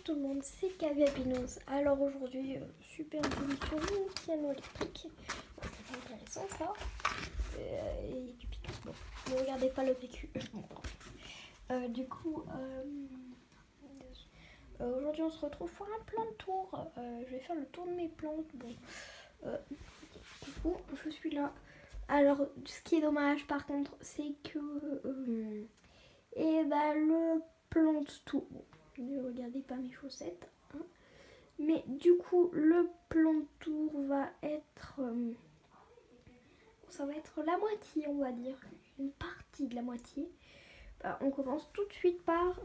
tout le monde, c'est Kaviapinos. Alors aujourd'hui, super solution, piano électrique. Bon, c'est pas intéressant ça. Et du PQ. Bon, ne regardez pas le PQ. Du coup, aujourd'hui on se retrouve pour un plan de tour. Je vais faire le tour de mes plantes. Bon, du coup, je suis là. Alors, ce qui est dommage par contre, c'est que le plan de tour. Bon, ne regardez pas mes chaussettes. Hein. Mais du coup, le plan de tour va être. Ça va être la moitié, on va dire. Une partie de la moitié. On commence tout de suite par.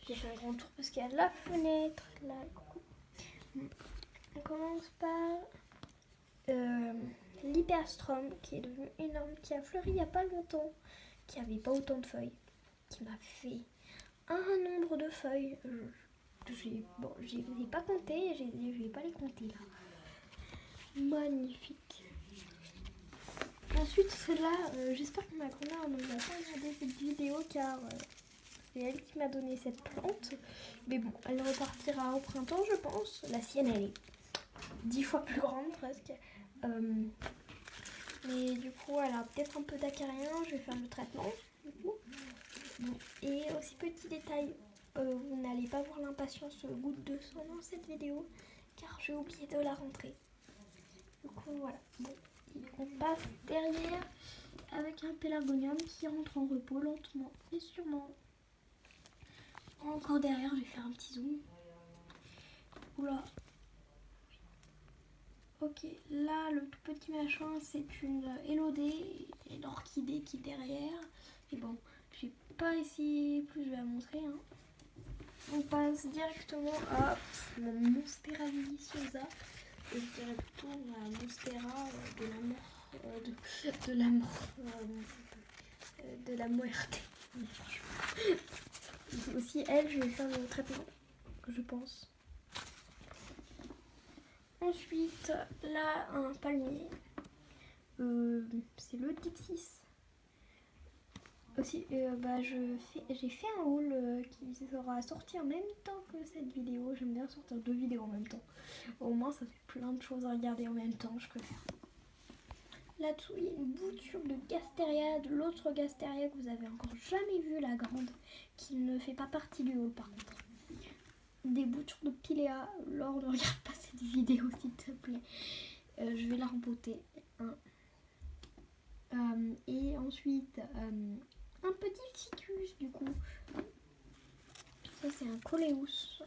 J'ai fait un grand tour parce qu'il y a la fenêtre. Là, coucou. On commence par l'hyperstrom qui est devenu énorme, qui a fleuri il n'y a pas longtemps, qui avait pas autant de feuilles, qui m'a fait un nombre de feuilles. Je ne les ai pas comptées, je ne vais pas les compter là. Magnifique. Ensuite, celle-là, j'espère que ma grand-mère ne va pas regarder cette vidéo car c'est elle qui m'a donné cette plante. Mais bon, elle repartira au printemps, je pense. La sienne, elle est 10 fois plus grande presque. Mais du coup, elle a peut-être un peu d'acarien. Je vais faire le traitement. Du coup. Bon. Et aussi, petit détail, vous n'allez pas voir l'impatience goutte de sang dans cette vidéo car j'ai oublié de la rentrer. Du coup, voilà. Bon. On passe derrière avec un pélargonium qui rentre en repos lentement et sûrement. Encore derrière, je vais faire un petit zoom. Oula. Ok, là le tout petit machin c'est une élodée et l'orchidée qui est derrière. Et bon, j'ai pas essayé plus, je vais la montrer. Hein. On passe directement à mon Monstera deliciosa. Et je dirais plutôt la Monstera de l'amour. De l'amour. De la muerte. Aussi, elle, je vais faire le traitement, je pense. Ensuite, là, un palmier. C'est le Dixis. Aussi, j'ai fait un haul qui sera sorti en même temps que cette vidéo. J'aime bien sortir 2 vidéos en même temps. Au moins, ça fait plein de choses à regarder en même temps, je préfère. Là-dessous, il y a une bouture de Gasteria, de l'autre Gasteria que vous avez encore jamais vu, la grande, qui ne fait pas partie du haul par contre. Des boutures de Pilea. Laure, ne regarde pas cette vidéo s'il te plaît. Je vais la rempoter. Et ensuite, un petit ficus du coup. Ça, c'est un coléus.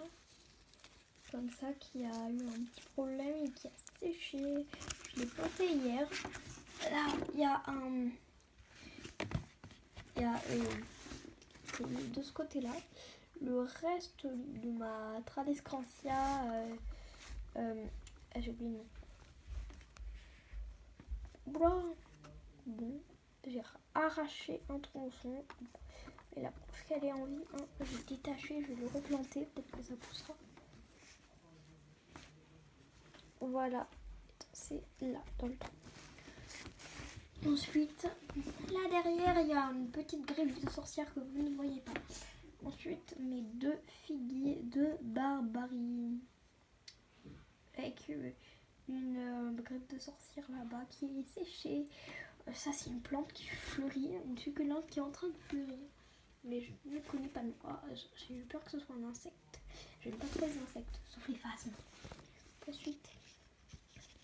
Comme ça, qui a eu un petit problème et qui a séché. Je l'ai planté hier. Là, il y a un. C'est de ce côté-là. Le reste de ma Tradescrantia, j'ai oublié le nom. Bon, j'ai arraché un tronçon. Et la preuve qu'elle est en vie, hein, je vais le détacher, je vais le replanter, peut-être que ça poussera. Voilà, c'est là, dans le trou. Ensuite, là derrière, il y a une petite griffe de sorcière que vous ne voyez pas. Ensuite, mes 2 figuiers de barbarie. Avec une griffe de sorcière là-bas qui est séchée. Ça, c'est une plante qui fleurit, une succulente qui est en train de fleurir. Mais je ne connais pas le nom. J'ai eu peur que ce soit un insecte. Je n'aime pas trop les insectes, sauf les phasmes. Ensuite,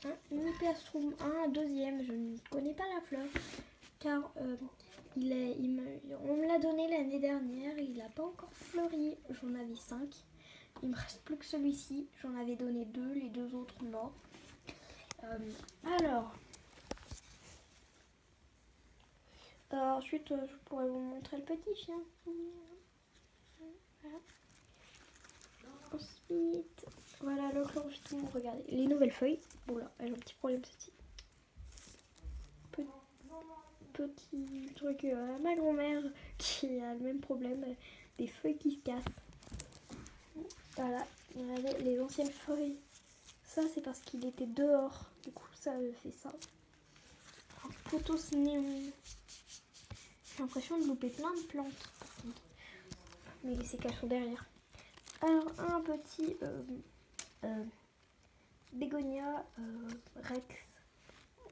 un Hyperstrum, un deuxième. Je ne connais pas la fleur. Car on me l'a donné l'année dernière et il n'a pas encore fleuri. J'en avais 5. Il me reste plus que celui-ci. J'en avais donné 2, les 2 autres morts. Ensuite, je pourrais vous montrer le petit chien. Voilà. Ensuite, voilà le chlorophyton. Regardez, les nouvelles feuilles. Bon là, elles ont un petit problème ceci. Petit truc à ma grand-mère qui a le même problème, des feuilles qui se cassent. Voilà, regardez les anciennes feuilles. Ça, c'est parce qu'il était dehors. Du coup, ça fait ça. Potos néon. J'ai l'impression de louper plein de plantes. Mais c'est qu'elles sont derrière. Alors un petit bégonia Rex.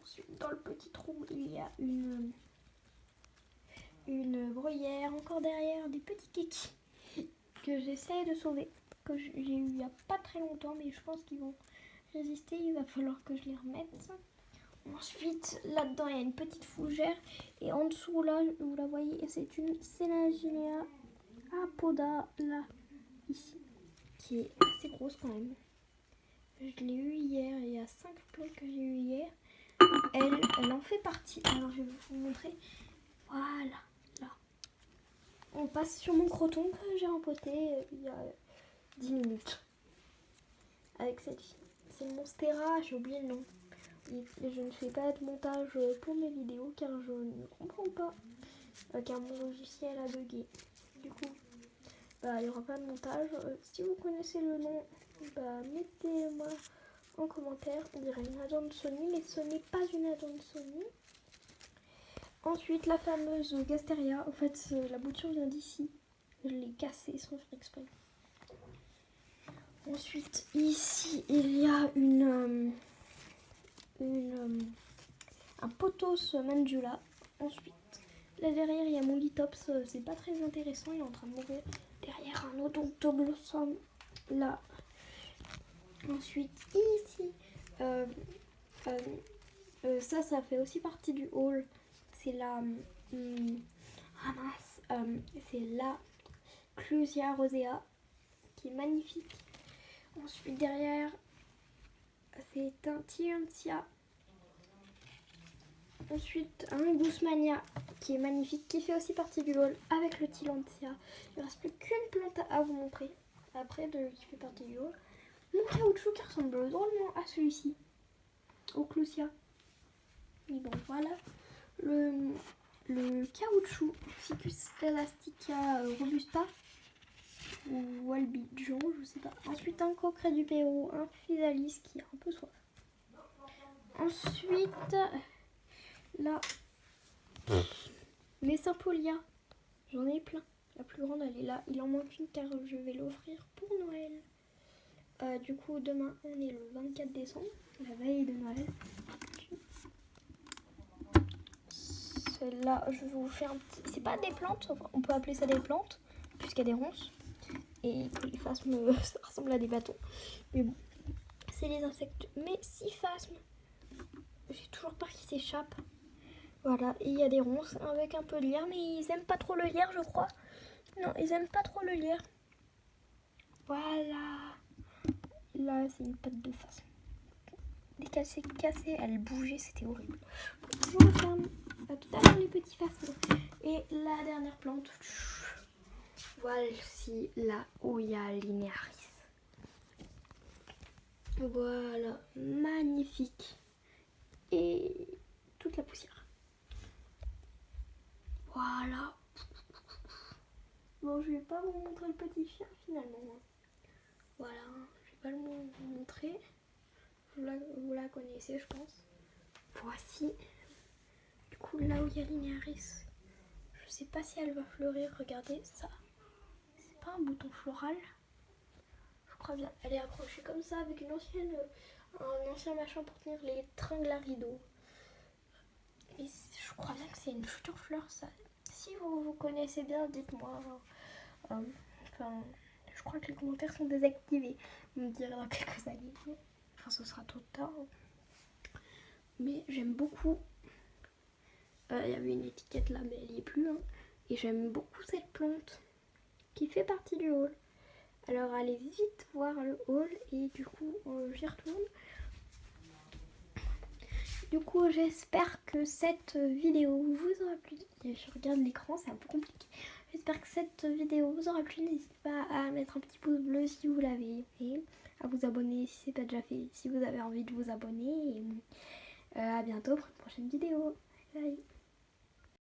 Ensuite dans le petit trou il y a une bruyère. Encore derrière des petits kékis que j'essaie de sauver, que j'ai eu il n'y a pas très longtemps, mais je pense qu'ils vont résister. Il va falloir que je les remette. Ensuite là-dedans il y a une petite fougère et en dessous là vous la voyez, c'est une Sélaginea apoda là ici qui est assez grosse quand même. Je l'ai eu hier, il y a 5 plantes que j'ai eu hier. Elle en fait partie. Alors je vais vous montrer. Voilà, là. On passe sur mon croton que j'ai empoté il y a 10 minutes. Avec celle-ci. C'est Monstera, j'ai oublié le nom. Et je ne fais pas de montage pour mes vidéos car je ne comprends pas. Car mon logiciel a bugué. Du coup, il n'y aura pas de montage. Si vous connaissez le nom, mettez-moi en commentaire. On dirait une agent de Sony, mais ce n'est pas une agent de Sony. Ensuite, la fameuse Gasteria. En fait, la bouture vient d'ici. Je l'ai cassée sans faire exprès. Ensuite, ici, il y a un pothos mandula. Ensuite, là derrière, il y a mon lithops. C'est pas très intéressant. Il est en train de mourir. Derrière, un odontoglossum. Là. Ensuite, ici, ça fait aussi partie du haul. C'est la... c'est la Clusia rosea qui est magnifique. Ensuite derrière c'est un Tillandsia. Ensuite un Guzmania qui est magnifique, qui fait aussi partie du haul avec le Tillandsia. Il ne reste plus qu'une plante à vous montrer après qui fait partie du haul. Mon caoutchouc qui ressemble drôlement à celui-ci, au Clusia. Et bon voilà le caoutchouc Ficus elastica robusta ou albigeon, je sais pas. Ensuite un coqueret du Pérou, un physalis qui est un peu soif. Ensuite là les Sympolia, j'en ai plein. La plus grande elle est là, il en manque une car je vais l'offrir pour Noël. Du coup demain on est le 24 décembre, la veille de Noël. Celle-là, je vais vous faire un petit... C'est pas des plantes, on peut appeler ça des plantes, puisqu'il y a des ronces. Et que les phasmes, ça ressemble à des bâtons. Mais bon, c'est les insectes. Mais 6 phasmes, j'ai toujours peur qu'ils s'échappent. Voilà, et il y a des ronces avec un peu de lierre, mais ils aiment pas trop le lierre, je crois. Non, ils aiment pas trop le lierre. Voilà. Là, c'est une patte de phasme. Dès qu'elle s'est cassée, elle bougeait, c'était horrible. Je vous referme. À tout à l'heure les petits phasmes. Et la dernière plante, voici la Oya linearis. Voilà, magnifique. Et toute la poussière. Voilà. Bon, je vais pas vous montrer le petit chien finalement. Voilà, je vais pas le montrer. Vous la connaissez, je pense. Voici. Du coup, là où il y a linearis, je sais pas si elle va fleurir. Regardez ça. C'est pas un bouton floral. Je crois bien. Elle est accrochée comme ça avec un ancien machin pour tenir les tringles à rideaux. Et je crois bien que c'est une future fleur, ça. Si vous connaissez bien, dites-moi. Je crois que les commentaires sont désactivés. Vous me direz dans quelques années. Enfin, ce sera trop tard. Mais j'aime beaucoup. Il y avait une étiquette là, mais elle n'y est plus. Et j'aime beaucoup cette plante qui fait partie du haul. Alors allez vite voir le haul et du coup j'y retourne. Du coup j'espère que cette vidéo vous aura plu. Je regarde l'écran, c'est un peu compliqué. J'espère que cette vidéo vous aura plu. N'hésitez pas à mettre un petit pouce bleu si vous l'avez fait, à vous abonner si c'est pas déjà fait, si vous avez envie de vous abonner. Et à bientôt pour une prochaine vidéo. Bye.